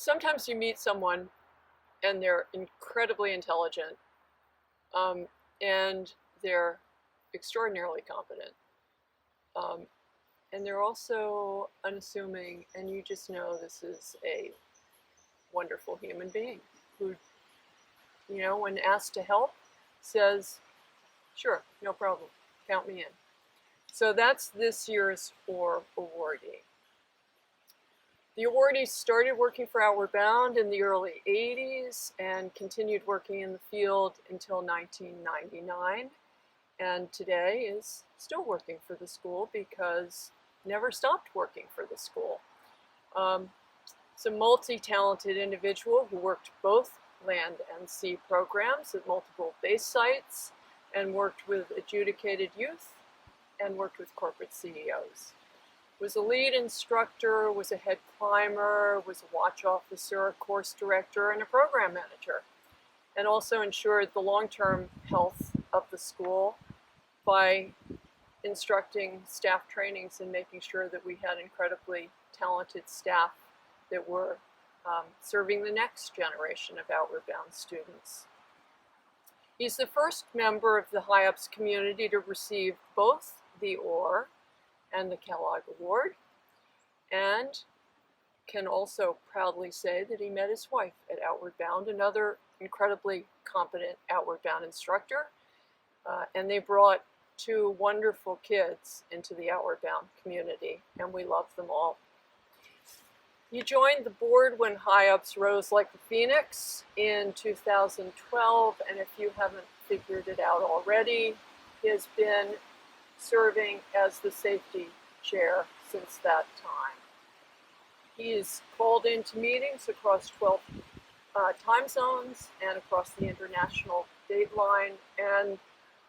sometimes you meet someone and they're incredibly intelligent, and they're extraordinarily competent. And they're also unassuming, and you just know this is a wonderful human being who, when asked to help, says, sure, no problem, count me in. So that's this year's OAR awardee. The awardee started working for Outward Bound in the early 80s and continued working in the field until 1999. And today is still working for the school because never stopped working for the school. It's a multi-talented individual who worked both land and sea programs at multiple base sites and worked with adjudicated youth and worked with corporate CEOs. Was a lead instructor, was a head climber, was a watch officer, a course director, and a program manager, and also ensured the long-term health of the school by instructing staff trainings and making sure that we had incredibly talented staff that were serving the next generation of Outward Bound students. He's the first member of the HIAPS community to receive both the OAR and the Kellogg Award, and can also proudly say that he met his wife at Outward Bound, another incredibly competent Outward Bound instructor, and they brought two wonderful kids into the Outward Bound community, and we love them all. He joined the board when HIAPS rose like a phoenix in 2012, and if you haven't figured it out already, he has been serving as the safety chair since that time. He is called into meetings across 12 time zones and across the international date line, and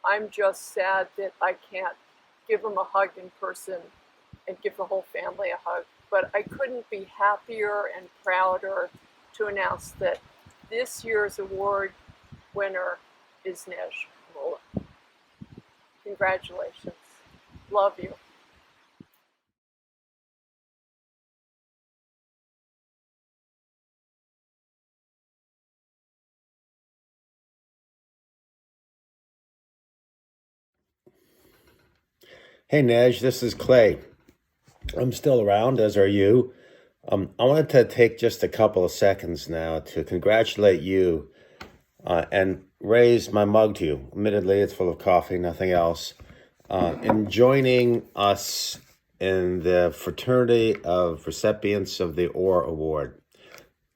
I'm just sad that I can't give him a hug in person and give the whole family a hug, but I couldn't be happier and prouder to announce that this year's award winner is Nej Mullah. Congratulations. Love you. Hey, Nej, this is Clay. I'm still around, as are you. I wanted to take just a couple of seconds now to congratulate you and raise my mug to you. Admittedly, it's full of coffee, nothing else. In joining us in the fraternity of recipients of the OAR Award.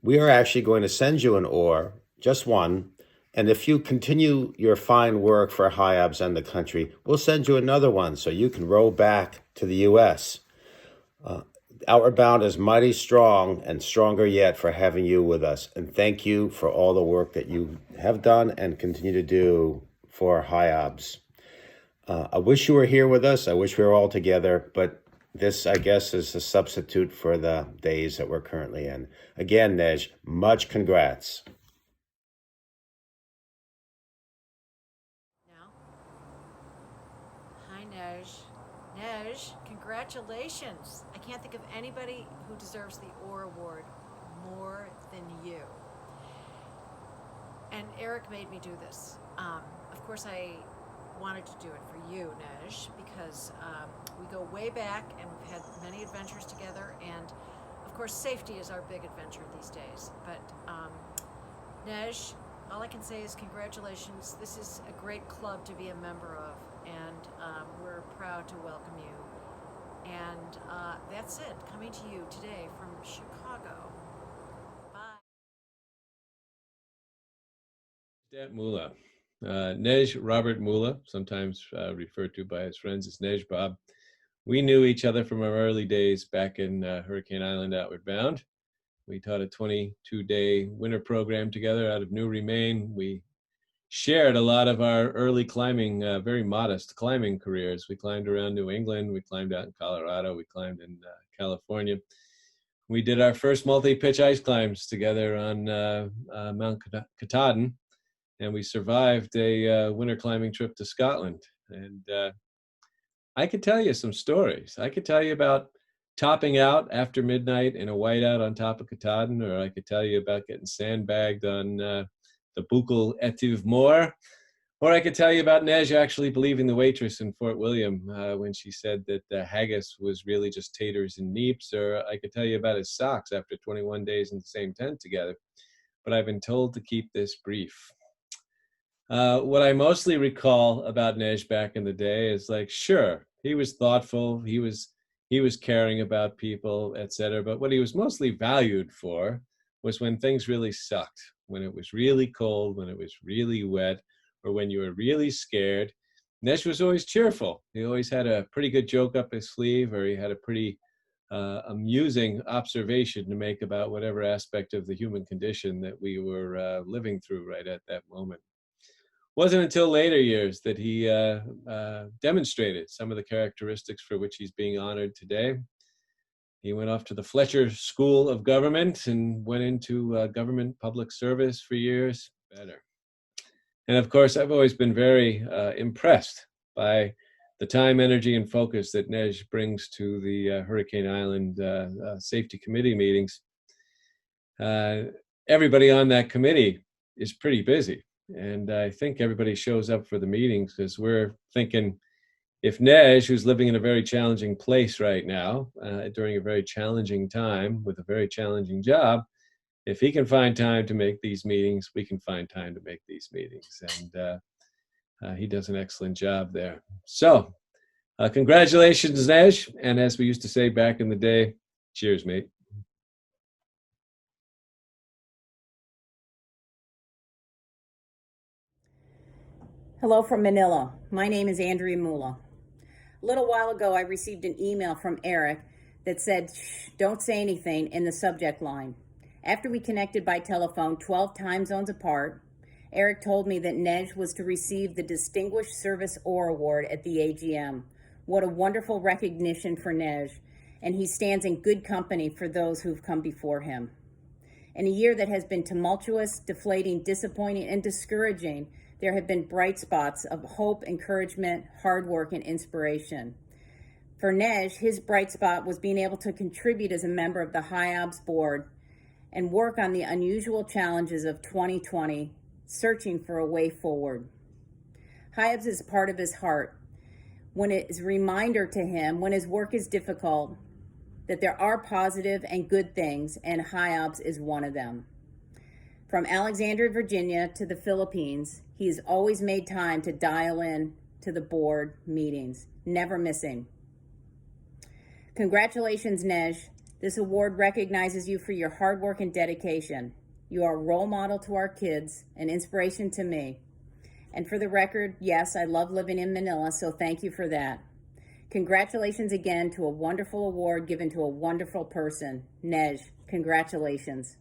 We are actually going to send you an OAR, just one, and if you continue your fine work for HIABS and the country, we'll send you another one so you can row back to the U.S. Outward Bound is mighty strong and stronger yet for having you with us. And thank you for all the work that you have done and continue to do for HIABS. I wish you were here with us. I wish we were all together, but this, I guess, is a substitute for the days that we're currently in. Again, Nej, much congrats. Hi, Nej. Nej, congratulations. I can't think of anybody who deserves the OAR Award more than you. And Eric made me do this. Of course, I wanted to do it for you, Nej, because we go way back and we've had many adventures together. And of course, safety is our big adventure these days. But Nej, all I can say is congratulations. This is a great club to be a member of, and we're proud to welcome you. And that's it, coming to you today from Chicago. Bye. Dat Mullah. Nej Robert Mullah, sometimes referred to by his friends as Nej Bob. We knew each other from our early days back in Hurricane Island, Outward Bound. We taught a 22-day winter program together out of New Remain. We shared a lot of our early climbing, very modest climbing careers. We climbed around New England. We climbed out in Colorado. We climbed in California. We did our first multi-pitch ice climbs together on Mount Katahdin, and we survived a winter climbing trip to Scotland. And I could tell you some stories. I could tell you about topping out after midnight in a whiteout on top of Katahdin, or I could tell you about getting sandbagged on the Buccal Etive Moor, or I could tell you about Nej actually believing the waitress in Fort William when she said that haggis was really just taters and neeps, or I could tell you about his socks after 21 days in the same tent together. But I've been told to keep this brief. What I mostly recall about Nej back in the day is like, sure, he was thoughtful, he was caring about people, etc. But what he was mostly valued for was when things really sucked, when it was really cold, when it was really wet, or when you were really scared. Nej was always cheerful. He always had a pretty good joke up his sleeve, or he had a pretty amusing observation to make about whatever aspect of the human condition that we were living through right at that moment. Wasn't until later years that he demonstrated some of the characteristics for which he's being honored today. He went off to the Fletcher School of Government and went into government public service for years. Better. And of course, I've always been very impressed by the time, energy, and focus that Nej brings to the Hurricane Island Safety Committee meetings. Everybody on that committee is pretty busy. And I think everybody shows up for the meetings because we're thinking, if Nej, who's living in a very challenging place right now, during a very challenging time with a very challenging job, if he can find time to make these meetings, we can find time to make these meetings. And he does an excellent job there. So congratulations, Nej. And as we used to say back in the day, cheers, mate. Hello from Manila. My name is Andrea Mula. A little while ago, I received an email from Eric that said, "Shh, don't say anything," in the subject line. After we connected by telephone 12 time zones apart, Eric told me that Nej was to receive the Distinguished Service OAR Award at the AGM. What a wonderful recognition for Nej, and he stands in good company for those who've come before him. In a year that has been tumultuous, deflating, disappointing, and discouraging, there have been bright spots of hope, encouragement, hard work, and inspiration. For Nej, his bright spot was being able to contribute as a member of the HIOBS board and work on the unusual challenges of 2020, searching for a way forward. HIOBS is part of his heart. When it is a reminder to him, when his work is difficult, that there are positive and good things, and HIOBS is one of them. From Alexandria, Virginia to the Philippines, he has always made time to dial in to the board meetings, never missing. Congratulations, Nej. This award recognizes you for your hard work and dedication. You are a role model to our kids, an inspiration to me. And for the record, yes, I love living in Manila, so thank you for that. Congratulations again to a wonderful award given to a wonderful person. Nej, congratulations.